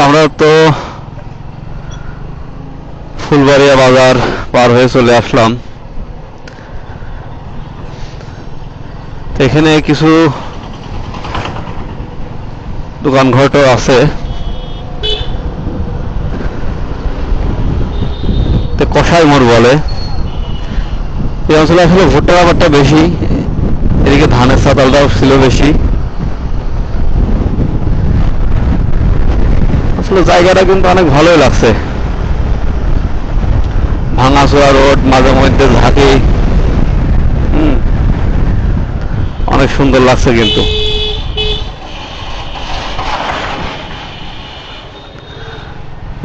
আমরা তো ফুলবাড়িয়া বাজার পার হয়ে চলে আসলাম। এখানে কিছু দোকানঘরও আছে। কষাই মোড় বলে। এই অঞ্চলে আসলে ভুট্টার ব্যাপারটা বেশি, এদিকে ধানের চাতালটাও ছিল বেশি। আসলে জায়গাটা কিন্তু অনেক ভালোই লাগছে। ভাঙাচোরা রোড, মাঝে মধ্যে ঝাঁকি, অনেক সুন্দর লাগছে। কিন্তু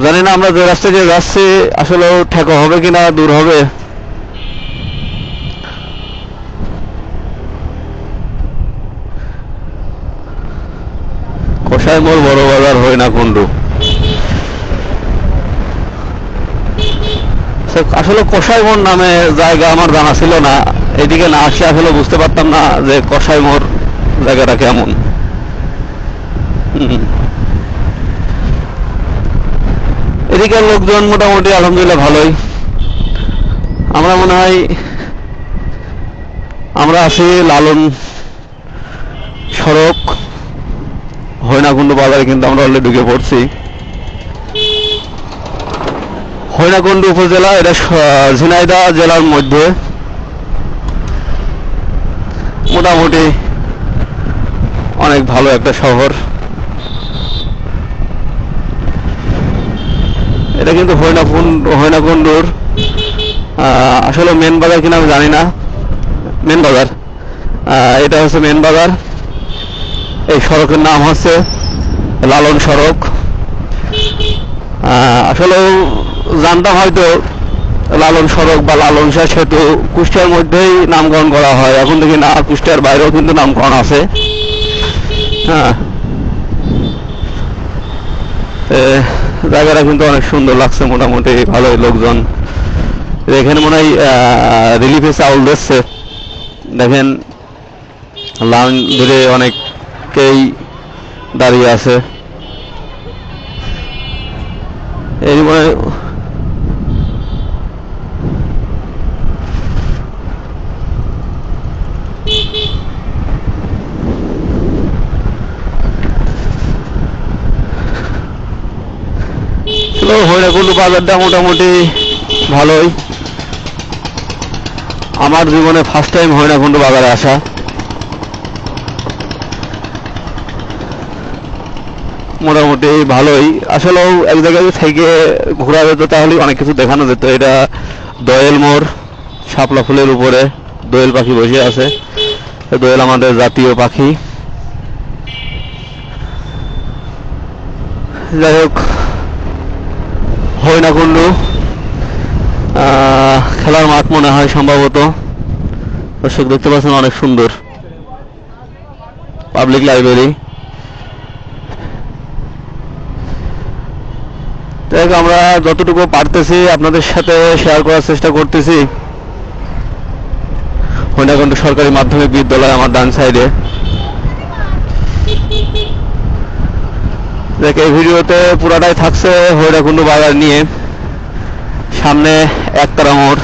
জানি না আমরা যে রাস্তা দিয়ে যাচ্ছি আসলে ঠেকা হবে কিনা, দূর হবে। কষাই মোড়, বড় বাজার, হরিণাকুণ্ডু। আসলে কষাই মোড় নামে জায়গা আমার জানা ছিল না। এদিকে না আসলে আসলে বুঝতে পারতাম না যে কষাই মোড় জায়গাটা কেমন। এদিকের লোকজন মোটামুটি আলহামদুলিল্লাহ ভালোই। আমরা মনে হয় আমরা আছি লালন সড়ক, হরিণাকুণ্ডু বাজারে কিন্তু আমরা অলরেডি ঢুকে পড়ছি। হরিণাকুণ্ডু উপজেলা, এটা ঝিনাইদহ জেলার মধ্যে। মোটামুটি অনেক ভালো একটা শহর। এটা কিন্তু হরিণাকুণ্ডুর আসলে মেন বাজার কিনা আমি জানি না। মেন বাজার, এটা হচ্ছে মেন বাজার। এই সড়কের নাম হচ্ছে লালন সড়ক। আসলে জানতাম হয়তো লালন সড়ক বা লালন শাহ সেতু কুষ্টিয়ার মধ্যেই নামকরণ করা হয়। এখন দেখি না, কুষ্টিয়ার বাইরেও কিন্তু নামকরণ আছে। জায়গাটা কিন্তু অনেক সুন্দর লাগছে, মোটামুটি ভালোই লোকজন। এখানে মনে হয় রিলিফে চাউল দিচ্ছে। দেখেন লাইন ধরে অনেকেই দাঁড়িয়ে আছে। এই মনে হরিণাকুণ্ডু বাজারটা মোটামুটি ভালোই। আমার জীবনে ফার্স্ট টাইম হরিণাকুণ্ডু বাজারে আসা। মোটামুটি ভালোই। আসলেও এক জায়গায় থেকে ঘোরা যেত তাহলে অনেক কিছু দেখানো যেত। এটা দোয়েল মোড়, শাপলা ফুলের উপরে দোয়েল পাখি বসে আছে। দোয়েল আমাদের জাতীয় পাখি। যাই হোক, হরিণাকুণ্ডু খেলার মাঠ মনে হয় সম্ভবত। দর্শক দেখতে পাচ্ছেন অনেক সুন্দর পাবলিক লাইব্রেরি। দেখ, আমরা যতটুকু পারতেছি আপনাদের সাথে শেয়ার করার চেষ্টা করতেছি। হরিণাকুণ্ডু সরকারি মাধ্যমিক বিদ্যালয় আমার ডান সাইডে। দেখ, এই ভিডিওতে পুরাটাই থাকছে হরিণাকুণ্ডু বাজার নিয়ে। সামনে একতারা মোড়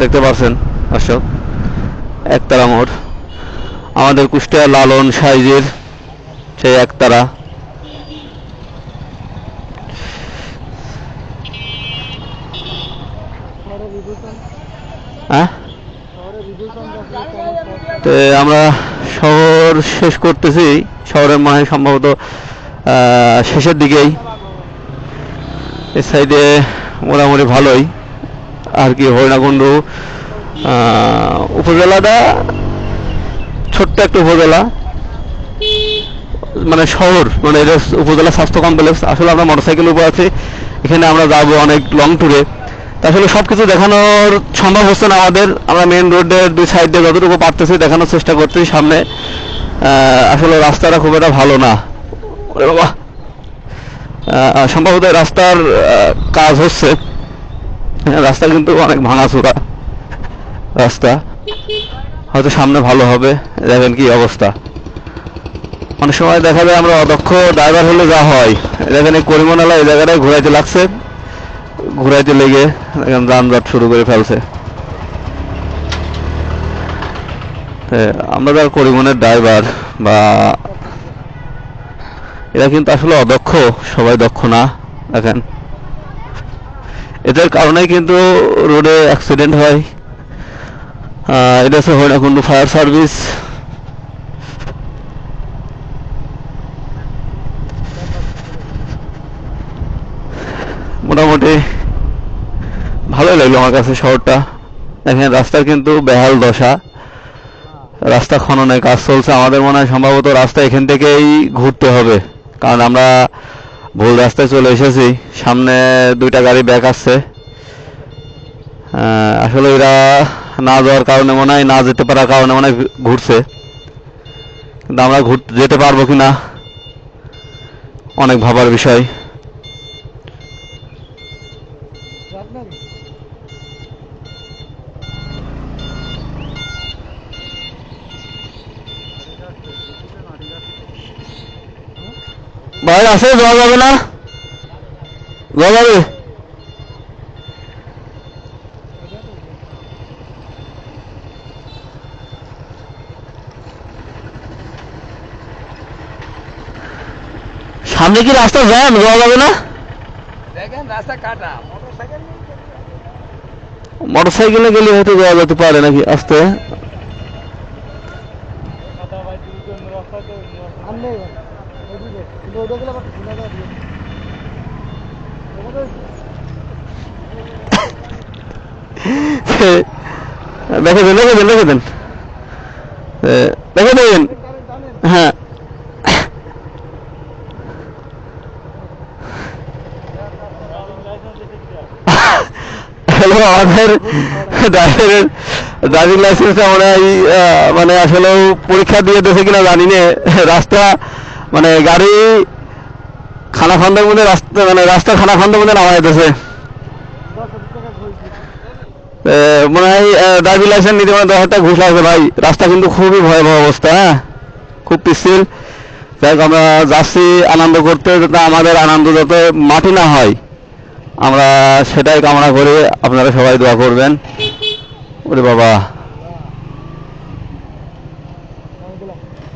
দেখতে পাচ্ছেন দর্শক, একতারা মোড় আমাদের কুষ্টিয়া লালন সাইজের সেই একতারা। তো আমরা শহর শেষ করতেছি। শহরের মনে হয় সম্ভবত শেষের দিকেই। এই সাইডে মোটামুটি ভালোই আর কি। হরিণাকুণ্ডু উপজেলাটা ছোট্ট একটা উপজেলা, মানে শহর, মানে এটা উপজেলা স্বাস্থ্য কমপ্লেক্স। আসলে আমরা মোটরসাইকেল উপর আছি, এখানে আমরা যাবো অনেক লং ট্যুরে। আসলে সবকিছু দেখানোর সম্ভব হচ্ছে না আমাদের। আমরা মেন রোডের দুই সাইডে যতটুকু পারতেছি দেখানোর চেষ্টা করতেছি। সামনে আসলে রাস্তাটা খুব একটা ভালো না। বাবা, সম্ভবত রাস্তার কাজ হচ্ছে। রাস্তা কিন্তু অনেক ভাঙাচোরা রাস্তা, হয়তো সামনে ভালো হবে। দেখেন কি অবস্থা। অনেক সময় দেখা যায় আমরা অদক্ষ ড্রাইভার হলে যা হয়, দেখেন এই করিমনালা এই জায়গাটায় ঘুরাইতে লাগছে, ঘুরাইতে লেগে দেখেন যানজট শুরু করে ফেলছে। আমরা যারা করিমনের ড্রাইভার বা এরা কিন্তু আসলে অদক্ষ, সবাই দক্ষ না। দেখেন এদের কারণেই কিন্তু রোডে অ্যাক্সিডেন্ট হয়। এটা হচ্ছে হরিণাকুণ্ড ফায়ার সার্ভিস। মোটামুটি ভালোই লাগলো আমার কাছে শহরটা। দেখেন রাস্তার কিন্তু বেহাল দশা, রাস্তা খননের কাজ চলছে। আমাদের মনে হয় সম্ভবত রাস্তা এখান থেকেই ঘুরতে হবে, কারণ আমরা ভুল রাস্তায় চলে এসেছি। সামনে দুইটা গাড়ি ব্যাক আসছে। আসলে এরা না যাওয়ার কারণে মনে হয়, না যেতে পারার কারণে মনে হয় ঘুরছে, কিন্তু আমরা যেতে পারবো কিনা অনেক ভাবার বিষয়। ভাই আছে, যাওয়া যাবে না? যাওয়া যাবে? সামনে কি রাস্তা জ্যাম, যাওয়া যাবে না? দেখেন রাস্তা কাটা, মোটরসাইকেলে গেলে হয়তো যাওয়া যেতে পারে নাকি আসতে। দেখে দেন, দেখে দেন, দেখে দেন, দেখে দেন। হ্যাঁ হ্যালো, আমাদের ড্রাইভারের ড্রাইভিং লাইসেন্সটা মনে হয় মানে আসলে পরীক্ষা দিয়ে দিয়েছে কিনা জানি না। রাস্তা মানে গাড়ি খানাখন্দের মধ্যে রাস্তা, মানে রাস্তা খানাখন্দের মধ্যে নামাই দিতেছে। মনে হয় ড্রাইভিং লাইসেন্স নিতে মানে 10,000 টাকা ঘুষ লাগবে ভাই। রাস্তা কিন্তু খুবই ভয়াবহ অবস্থা, হ্যাঁ খুব পিচ্ছিল। যাই হোক, আমরা যাচ্ছি আনন্দ করতে, যাতে আমাদের আনন্দ যাতে মাটি না হয় আমরা সেটাই কামনা করি। আপনারা সবাই দোয়া করবেন। ওরে বাবা,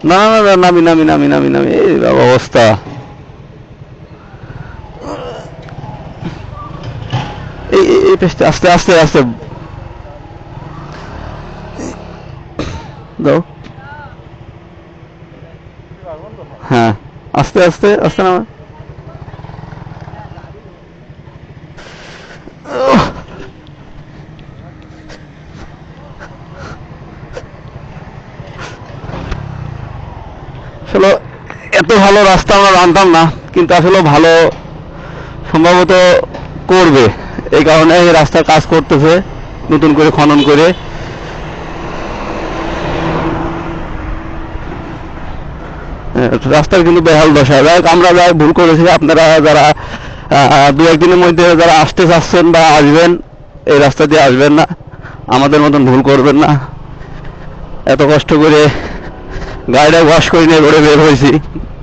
না না না, নামি নামি নামি নামি নামি, এই বাবা অবস্থা। এই পেস্টে আস্তে আস্তে আস্তে দাও। হ্যাঁ আস্তে আস্তে আস্তে নামা। আসলে এত ভালো রাস্তা আমরা জানতাম না, কিন্তু আসলে ভালো সম্ভবত করবে, এই কারণে এই রাস্তার কাজ করতেছে নতুন করে খনন করে। রাস্তার কিন্তু বেহাল দশা। যাই হোক, আমরা যাই ভুল করেছি, আপনারা যারা দু একদিনের মধ্যে যারা আসতে চাচ্ছেন বা আসবেন, এই রাস্তা দিয়ে আসবেন না, আমাদের মতন ভুল করবেন না। এত কষ্ট করে গাড়িটা ওয়াশ করে নিয়ে ঘুরে বের হয়েছি,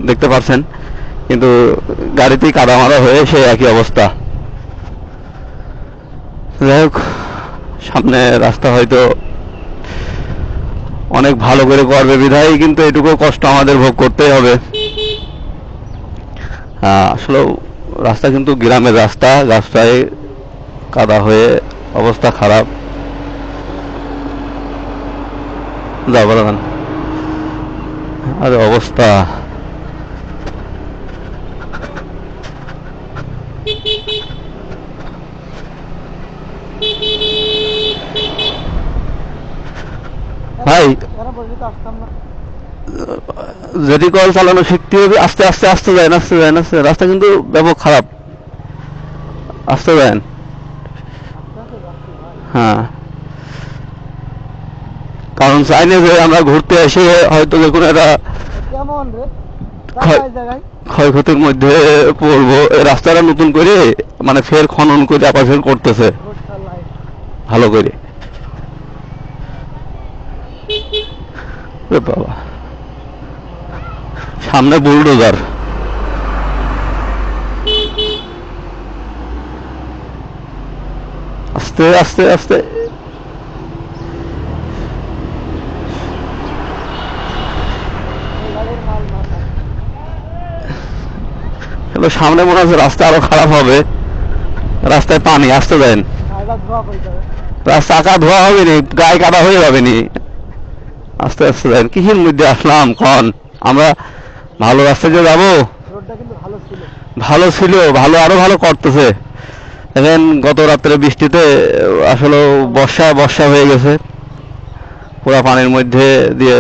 দেখতে পাচ্ছেন, কিন্তু গাড়িতেই কাদা মাদা হয়ে সে একই অবস্থা। যাই হোক, সামনে রাস্তা হয়তো অনেক ভালো করে করবে বিধায় কিন্তু এটুকু কষ্ট আমাদের ভোগ করতেই হবে। আসলে রাস্তা কিন্তু গ্রামের রাস্তা, রাস্তায় কাদা হয়ে অবস্থা খারাপ। যাও বলেন, আরে অবস্থা। ভাই যদি কল চালানো শিখতে হবে, আস্তে আস্তে আস্তে যায় না, আস্তে যায় না, রাস্তা কিন্তু ব্যাপক খারাপ, আস্তে যায়। হ্যাঁ, কারণ চাইলে যে আমরা ঘুরতে এসে হয়তো যে কোনো একটা ক্ষয়ক্ষতির মধ্যে পড়বো। এই রাস্তাটা নতুন করে মানে ফের খনন করে আবার ফের করতেছে ভালো করে। বাবা সামনে বুলডোজার। আস্তে আস্তে আস্তে। সামনে মনে হচ্ছে রাস্তা আরো খারাপ হবে, রাস্তায় পানি আসতে দেন, রাস্তা আঁকা ধোয়া হবে নি, গায়ে কাদা হয়ে যাবে নি, আস্তে আস্তে দেন। কিসের মধ্যে আসলাম কন? আমরা ভালো রাস্তায় যে যাবো, ভালো ছিল, ভালো আরো ভালো করতেছে। এখন গত রাত্রে বৃষ্টিতে আসলে বর্ষা হয়ে গেছে, পুরা পানির মধ্যে দিয়ে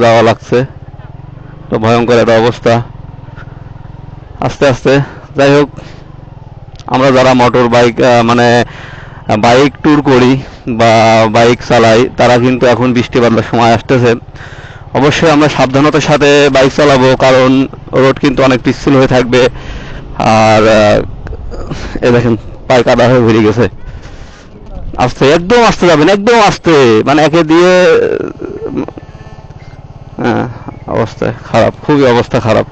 যাওয়া লাগছে, তো ভয়ঙ্কর একটা অবস্থা। আস্তে আস্তে যাই হোক, আমরা যারা মোটর বাইক মানে বাইক ট্যুর করি বা বাইক চালাই, তারা কিন্তু এখন বৃষ্টি বাদলার সময় আসতেছে, অবশ্যই আমরা সাবধানতার সাথে বাইক চালাবো, কারণ রোড কিন্তু অনেক পিচ্ছিল হয়ে থাকবে। আর এ দেখেন পায়ে কাদা হয়ে ভরে গেছে। আস্তে, একদম আস্তে যাবেন, একদম আস্তে, মানে একে দিয়ে অবস্থা খারাপ, খুবই অবস্থা খারাপ।